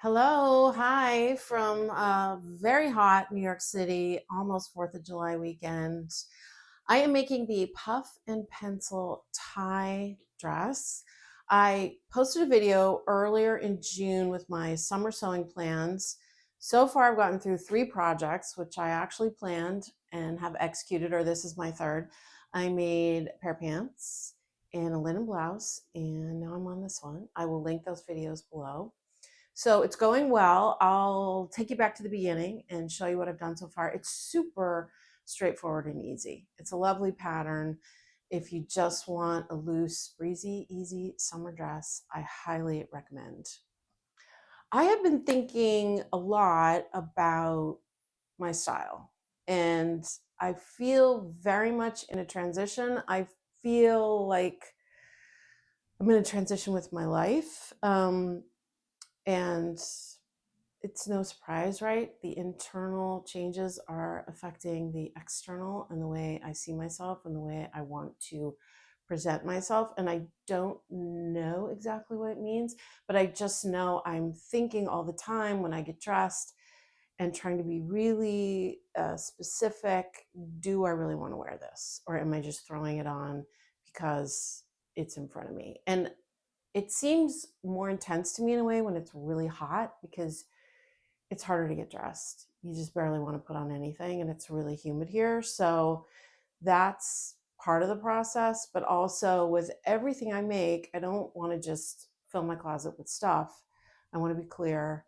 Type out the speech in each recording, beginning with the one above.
Hello, hi from very hot New York City, almost 4th of July weekend. I am making the puff and pencil tie dress. I posted a video earlier in June with my summer sewing plans. So far, I've gotten through 3 projects, which I actually planned and have executed, or this is my third. I made a pair of pants and a linen blouse, and now I'm on this one. I will link those videos below. So it's going well. I'll take you back to the beginning and show you what I've done so far. It's super straightforward and easy. It's a lovely pattern. If you just want a loose, breezy, easy summer dress, I highly recommend. I have been thinking a lot about my style, and I feel very much in a transition. I feel like I'm in a transition with my life. And it's no surprise, right? The internal changes are affecting the external and the way I see myself and the way I want to present myself. And I don't know exactly what it means, but I just know I'm thinking all the time when I get dressed and trying to be really specific. Do I really want to wear this? Or am I just throwing it on because it's in front of me? And it seems more intense to me in a way when it's really hot because it's harder to get dressed. You just barely want to put on anything, and it's really humid here. So that's part of the process. But also, with everything I make, I don't want to just fill my closet with stuff. I want to be clear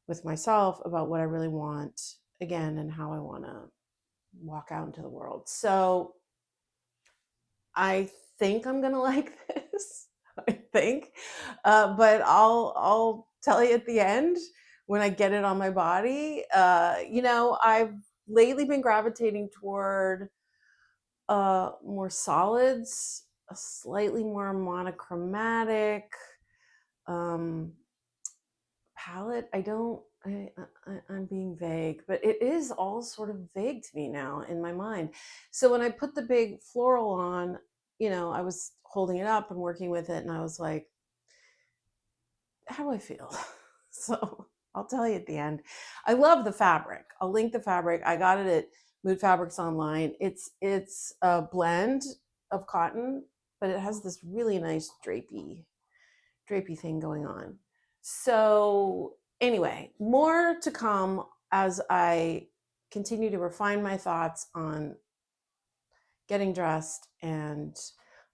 with myself about what I really want again and how I want to walk out into the world. So I think I'm gonna like this. I think, but I'll tell you at the end when I get it on my body. I've lately been gravitating toward more solids, a slightly more monochromatic um, palette. I'm being vague, but it is all sort of vague to me now in my mind. So when I put the big floral on, I was holding it up and working with it, and I was like, how do I feel? So I'll tell you at the end. I love the fabric. I'll link the fabric. I got it at Mood Fabrics online. It's a blend of cotton, but it has this really nice drapey thing going on. So anyway, more to come as I continue to refine my thoughts on getting dressed and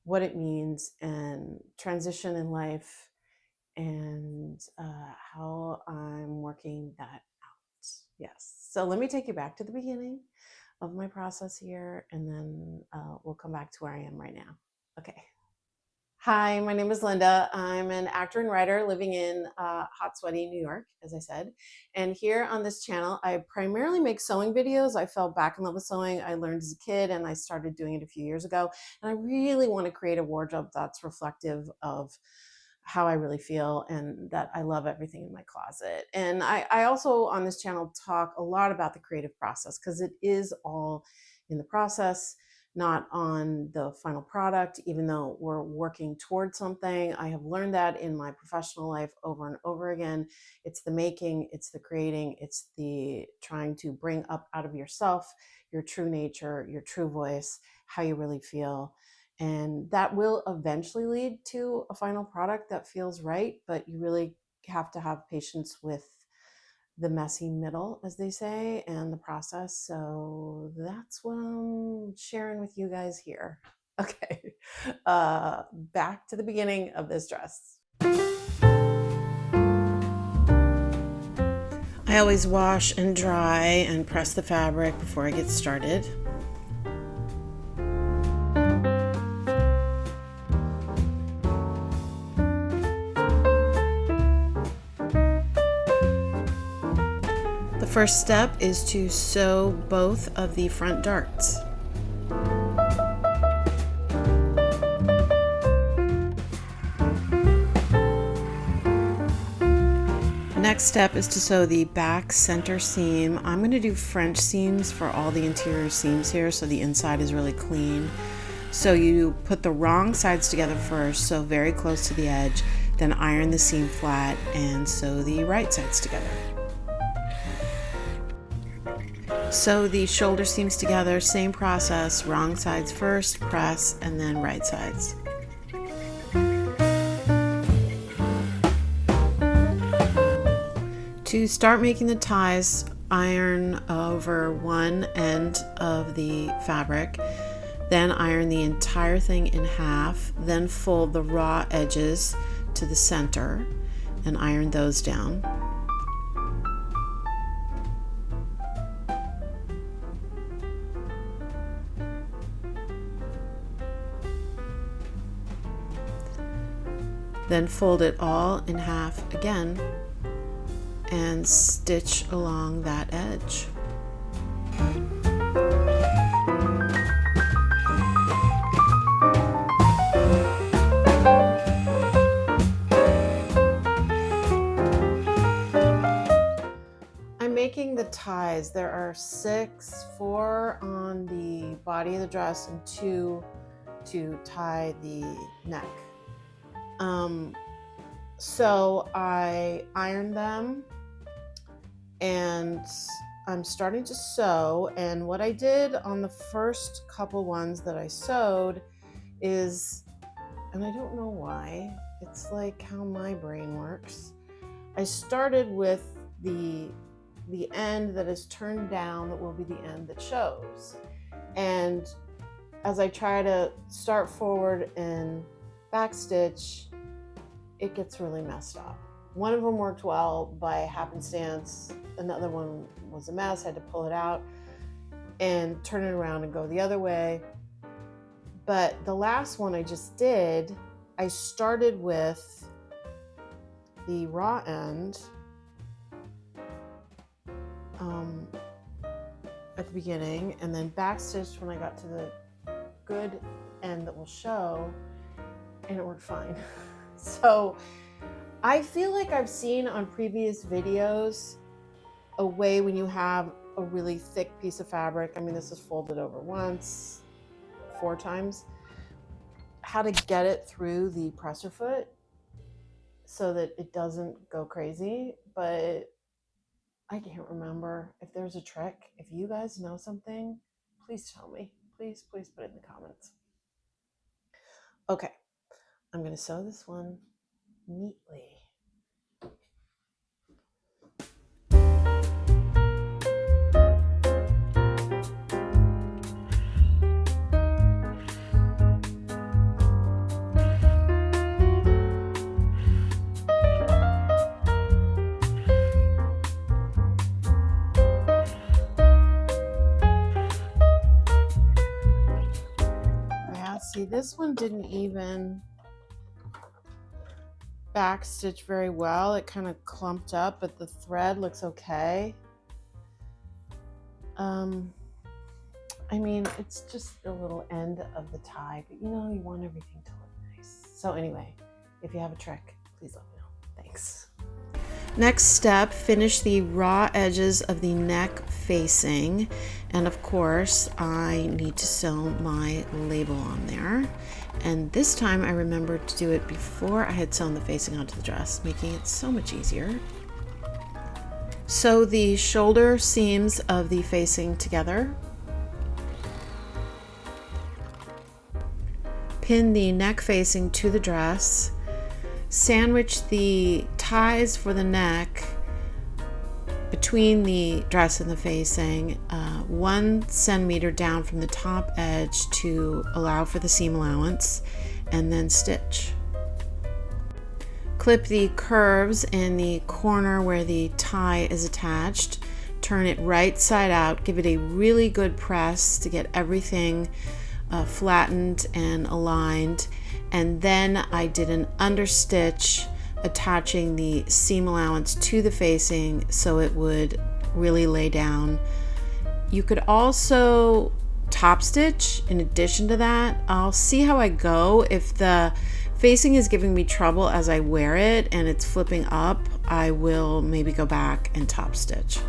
what it means and transition in life and how I'm working that out. Yes. So let me take you back to the beginning of my process here, and then we'll come back to where I am right now. Okay. Hi, my name is Linda. I'm an actor and writer living in hot, sweaty New York, as I said. And here on this channel, I primarily make sewing videos. I fell back in love with sewing. I learned as a kid, and I started doing it a few years ago. And I really want to create a wardrobe that's reflective of how I really feel and that I love everything in my closet. And I also on this channel talk a lot about the creative process because it is all in the process, not on the final product, even though we're working towards something. I have learned that in my professional life over and over again. It's the making, it's the creating, it's the trying to bring up out of yourself your true nature, your true voice, how you really feel. And that will eventually lead to a final product that feels right, but you really have to have patience with the messy middle, as they say, and the process. So that's what I'm sharing with you guys here. Okay, back to the beginning of this dress. I always wash and dry and press the fabric before I get started. The first step is to sew both of the front darts. The next step is to sew the back center seam. I'm going to do French seams for all the interior seams here so the inside is really clean. So you put the wrong sides together first, so very close to the edge. then iron the seam flat and sew the right sides together. Sew the shoulder seams together, same process, wrong sides first, press, and then right sides. To start making the ties, iron over one end of the fabric, then iron the entire thing in half, then fold the raw edges to the center and iron those down. Then fold it all in half again and stitch along that edge. I'm making the ties. There are 6, 4 on the body of the dress and 2 to tie the neck. So I ironed them and I'm starting to sew, and what I did on the first couple ones that I sewed is, and I don't know why, it's like how my brain works, I started with the end that is turned down that will be the end that shows, and as I try to start forward and backstitch, it gets really messed up. One of them worked well by happenstance. Another one was a mess. I had to pull it out and turn it around and go the other way. But the last one I just did, I started with the raw end at the beginning and then backstitched when I got to the good end that will show, and it worked fine. So I feel like I've seen on previous videos a way when you have a really thick piece of fabric, I mean this is folded over once, 4 times, how to get it through the presser foot so that it doesn't go crazy, but I can't remember. If there's a trick, if you guys know something, please tell me. Please put it in the comments. Okay. I'm going to sew this one neatly. Yeah, see, this one didn't even backstitch very well. It kind of clumped up, but the thread looks okay. I mean, it's just a little end of the tie, but you know, you want everything to look nice. So anyway, if you have a trick, please let me know. Thanks. Next step, finish the raw edges of the neck facing, and of course I need to sew my label on there, and this time I remembered to do it before I had sewn the facing onto the dress, making it so much easier. Sew the shoulder seams of the facing together. Pin the neck facing to the dress. Sandwich the ties for the neck between the dress and the facing 1 centimeter down from the top edge to allow for the seam allowance, and then stitch. Clip the curves in the corner where the tie is attached. Turn it right side out. Give it a really good press to get everything flattened and aligned. And then I did an understitch attaching the seam allowance to the facing so it would really lay down. You could also top stitch in addition to that. I'll see how I go. If the facing is giving me trouble as I wear it and it's flipping up, I will maybe go back and top stitch.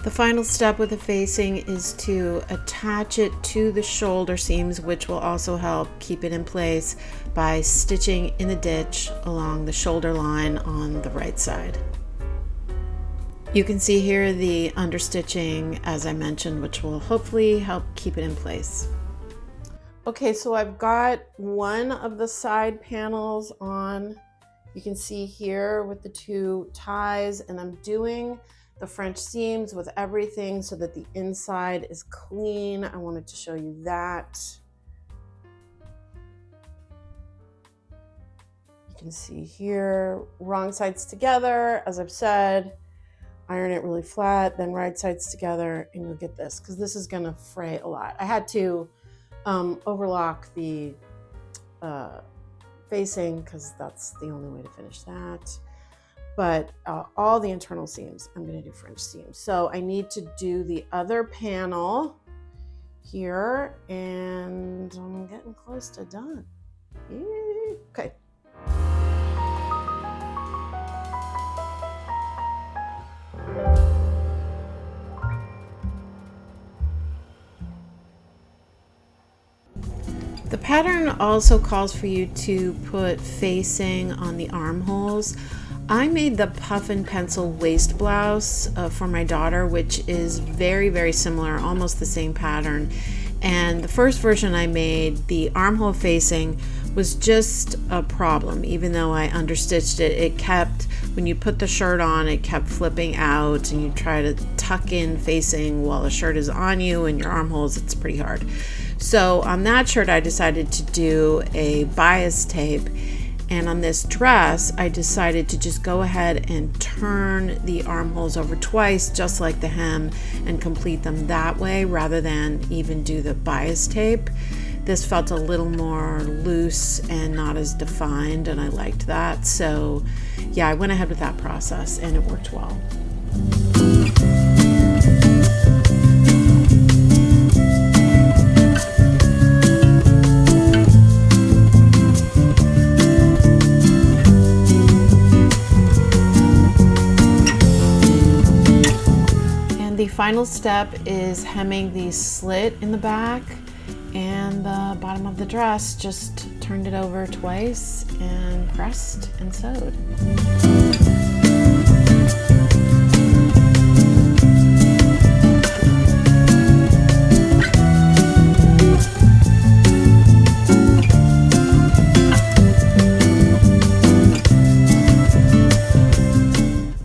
The final step with the facing is to attach it to the shoulder seams, which will also help keep it in place by stitching in the ditch along the shoulder line on the right side. You can see here the understitching, as I mentioned, which will hopefully help keep it in place. Okay, so I've got one of the side panels on. You can see here with the two ties, and I'm doing the French seams with everything so that the inside is clean. I wanted to show you that. You can see here, wrong sides together, as I've said, iron it really flat, then right sides together, and you'll get this, because this is gonna fray a lot. I had to overlock the facing because that's the only way to finish that. But all the internal seams, I'm going to do French seams. So I need to do the other panel here, and I'm getting close to done. Yay. Okay. The pattern also calls for you to put facing on the armholes. I made the puff and pencil waist blouse for my daughter, which is very, very similar, almost the same pattern. And the first version I made, the armhole facing was just a problem. Even though I understitched it, it kept, when you put the shirt on, it kept flipping out, and you try to tuck in facing while the shirt is on you and your armholes, it's pretty hard. So on that shirt, I decided to do a bias tape. And on this dress, I decided to just go ahead and turn the armholes over twice, just like the hem, and complete them that way rather than even do the bias tape. This felt a little more loose and not as defined, and I liked that. So yeah, I went ahead with that process and it worked well. The final step is hemming the slit in the back and the bottom of the dress. Just turned it over twice and pressed and sewed.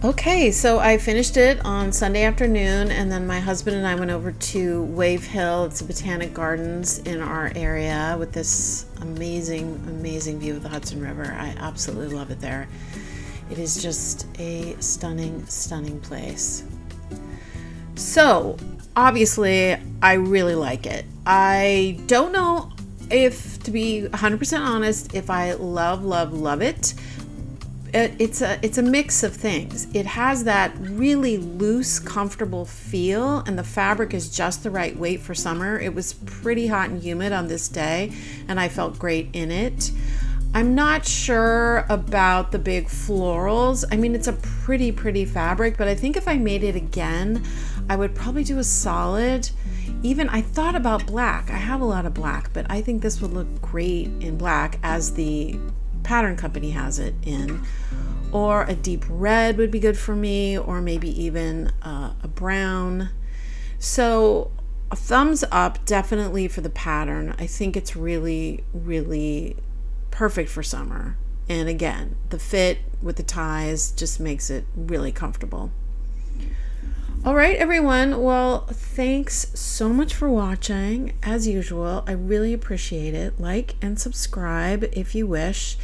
Okay, so I finished it on Sunday afternoon, and then my husband and I went over to Wave Hill. It's a botanic gardens in our area with this amazing, amazing view of the Hudson River. I absolutely love it there. It is just a stunning, stunning place. So obviously I really like it. I don't know if, to be 100% honest, if I love it. It's a mix of things. It has that really loose, comfortable feel, and the fabric is just the right weight for summer. It was pretty hot and humid on this day, and I felt great in it. I'm not sure about the big florals. I mean, it's a pretty fabric, but I think if I made it again, I would probably do a solid. Even I thought about black. I have a lot of black, but I think this would look great in black, as the pattern company has it in. Or a deep red would be good for me, or maybe even a brown. So a thumbs up definitely for the pattern. I think it's really, really perfect for summer. And again, the fit with the ties just makes it really comfortable. All right, everyone. Well, thanks so much for watching. As usual, I really appreciate it. Like and subscribe if you wish.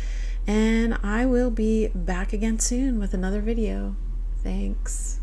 And I will be back again soon with another video. Thanks.